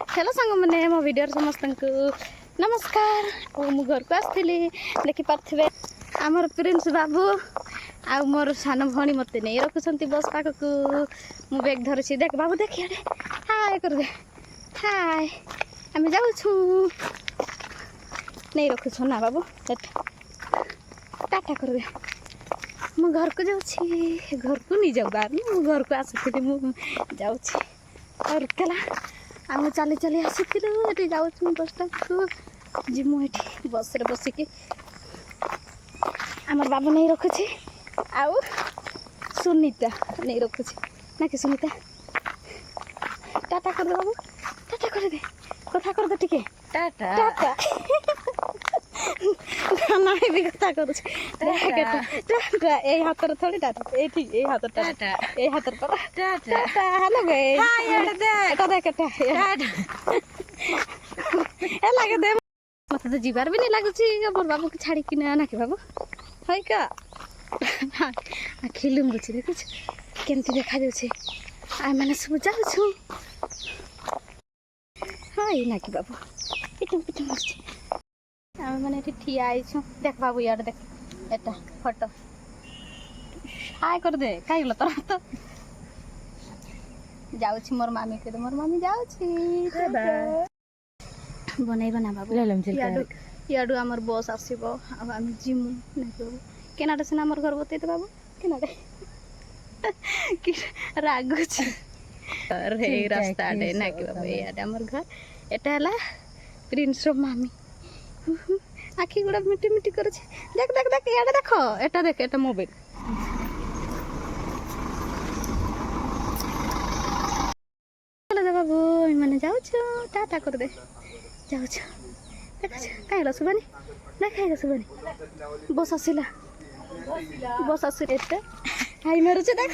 hello सांग मैंने मो वीडियो समस्त नमस्कार और मु घर को आसती देखी पारे आमर प्रिंस बाबू आ मोर सान भणी मत नहीं रखुंट बस पाख को मु बैग धरसी देख बाबू देख हाय कर दे हाय आम जाऊँ नहीं रखुछ ना बाबू टाटा कर दे मु घर को जाऊँ घर को नहीं जाऊ बाहर मु घर को आसती जाऊँ और कला आम चली चली आसी जाऊँ बस स्टॉप को जीमु ये बस रे बसिकी आमर बाबू नहीं रखुची आउ सुनीता नहीं रखुची ना कि सुनीता टाटा कर दे बाबू टाटा कर दे कथा कर दे टिके टाटा टाटा ना भी कथा कर टाटा ए हाथ थोड़ी टाटा ए ठीक ए हाथ टाटा ए हाथ पर टाटा टाटा हेलो गे हाय एटा दे एटा देख एटा टाटा ए लागे दे मत तो जीवार भी नहीं लागुची मोर बाबू के छाड़ी कि ना कि बाबू है का खिलुम बुझी देखुछ केमती देखा जाउछे आ माने सब जाउछु हाय ना कि बाबू पिटम पिटम बुझी आम मैंने ठिया आईछु देख बाबू यार देख एटा फोटो हाय कर दे काई गलो तोरा तो जाउछि मोर मामी के मोर मामी जाउछि बनैबा ना बाबू याडू आमर बस आसीबो अब आम जिमु ना बाबू केनाडे सिना आमर घर बतै बाबू केनाडे कि रागुछि अरे रास्ता डे ना कि बाबू याडे आमर घर एटा हला प्रिंस रो मामी आखि गुड़ा मिटी मिटी कर देख देख देख याडे देख एटा देख एटा मोबाइल दे बाबू मैंने जाऊँ टाटा कर दे जाऊँ देख कहीं सुबानी ना कहीं सुबानी बस आसला बस आस हाई मारुचे देख